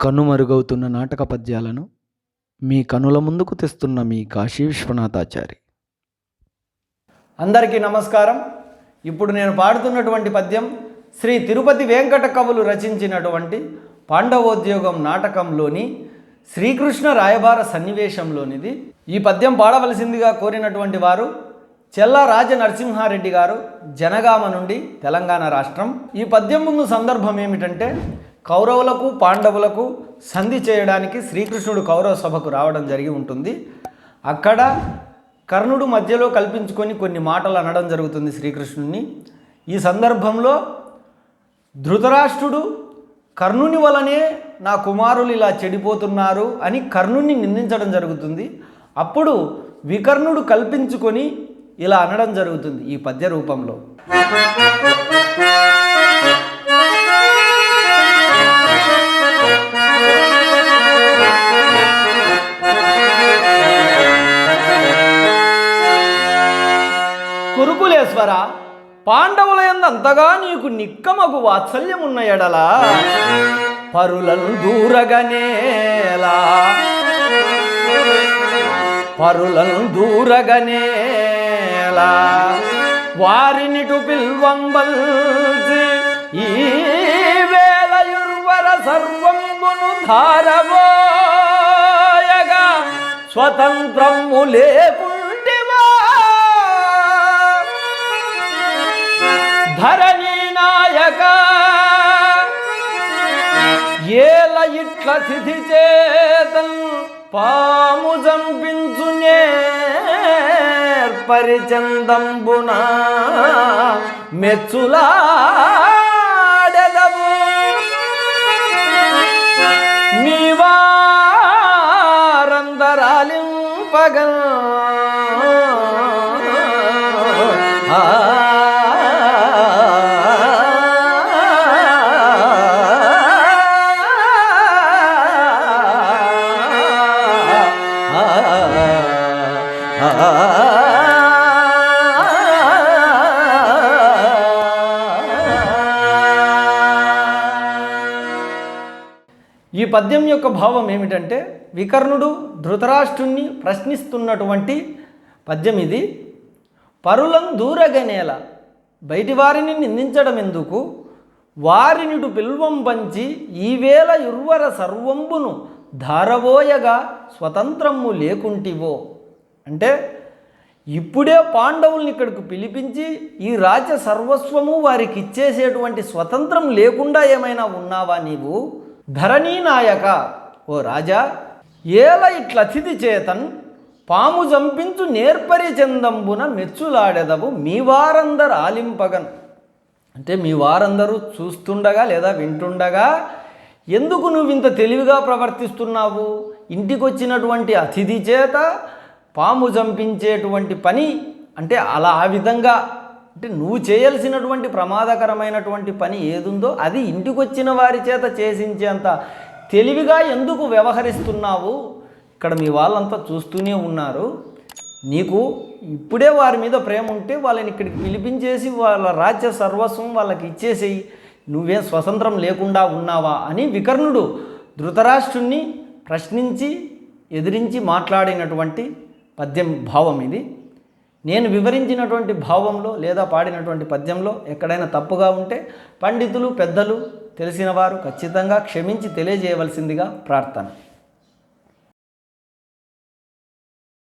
కనుమరుగవుతున్న నాటక పద్యాలను మీ కనుల ముందుకు తెస్తున్న మీ కాశీ విశ్వనాథాచారి. అందరికీ నమస్కారం. ఇప్పుడు నేను పాడుతున్నటువంటి పద్యం శ్రీ తిరుపతి వెంకట కవులు రచించినటువంటి పాండవోద్యోగం నాటకంలోని శ్రీకృష్ణ రాయబార సన్నివేశంలోనిది. ఈ పద్యం పాడవలసిందిగా కోరినటువంటి వారు చెల్లా రాజ నరసింహారెడ్డి గారు, జనగామ నుండి, తెలంగాణ రాష్ట్రం. ఈ పద్యం ముందు సందర్భం ఏమిటంటే, కౌరవులకు పాండవులకు సంధి చేయడానికి శ్రీకృష్ణుడు కౌరవ సభకు రావడం జరిగి ఉంటుంది. అక్కడ కర్ణుడు మధ్యలో కల్పించుకొని కొన్ని మాటలు అనడం జరుగుతుంది శ్రీకృష్ణుడిని. ఈ సందర్భంలో ధృతరాష్ట్రుడు కర్ణుని వలనే నా కుమారులు ఇలా చెడిపోతున్నారు అని కర్ణుని నిందించడం జరుగుతుంది. అప్పుడు వికర్ణుడు కల్పించుకొని ఇలా అనడం జరుగుతుంది ఈ పద్య రూపంలో. కురుకులేశ్వర, పాండవుల యందంతగా నీకు నిక్కమగు వాత్సల్యమున్న ఎడల పరులను దూరగనేలా, పరులను దూరగనేలా, వారినిటు పిల్వంబల్సి ఈ వేళయుర్వర సర్వంబును ధారవోయగా స్వతంత్రము లేకుంటివా ధరణి నాయక, ఏల ఇట్ల తిథి చేతన్ పాము జంపించునే పరిచందంబున మెచ్చులాడెదవు మీ వారందరాలింపగన్ ఈ పద్యం యొక్క భావం ఏమిటంటే, వికర్ణుడు ధృతరాష్ట్రుణ్ణి ప్రశ్నిస్తున్నటువంటి పద్యం ఇది. పరులను దూరగనేల, బయటి వారిని నిందించడం ఎందుకు, వారినిటు పిల్వం పంచి ఈవేళ యుర్వర సర్వంబును ధారవోయగా స్వతంత్రము లేకుంటివో. అంటే ఇప్పుడే పాండవుల్ని ఇక్కడికి పిలిపించి ఈ రాజ్య సర్వస్వము వారికి ఇచ్చేసేటువంటి స్వతంత్రం లేకుండా ఏమైనా ఉన్నావా నీవు? ధరణీ నాయక, ఓ రాజా, ఏల ఇట్ల అతిథి చేతన్ పాము జంపించు నేర్పరి చందంబున మెచ్చులాడెదవు మీ వారందరు ఆలింపగన్. అంటే మీ వారందరూ చూస్తుండగా లేదా వింటుండగా ఎందుకు నువ్వు ఇంత తెలివిగా ప్రవర్తిస్తున్నావు? ఇంటికి వచ్చినటువంటి అతిథి చేత పాము జంపించేటువంటి పని, అంటే అలా ఆ విధంగా, అంటే నువ్వు చేయాల్సినటువంటి ప్రమాదకరమైనటువంటి పని ఏదుందో అది ఇంటికి వచ్చిన వారి చేత చేసించేంత తెలివిగా ఎందుకు వ్యవహరిస్తున్నావు? ఇక్కడ మీ వాళ్ళంతా చూస్తూనే ఉన్నారు. నీకు ఇప్పుడే వారి మీద ప్రేమ ఉంటే వాళ్ళని ఇక్కడికి పిలిపించేసి వాళ్ళ రాజ్య సర్వస్వం వాళ్ళకి ఇచ్చేసేయి, నువ్వేం స్వతంత్రం లేకుండా ఉన్నావా అని వికర్ణుడు ధృతరాష్ట్రుణ్ణి ప్రశ్నించి ఎదిరించి మాట్లాడినటువంటి పద్యం భావం ఇది. నేను వివరించినటువంటి భావంలో లేదా పాడినటువంటి పద్యంలో ఎక్కడైనా తప్పుగా ఉంటే పండితులు, పెద్దలు, తెలిసిన వారు ఖచ్చితంగా క్షమించి తెలియజేయవలసిందిగా ప్రార్థన.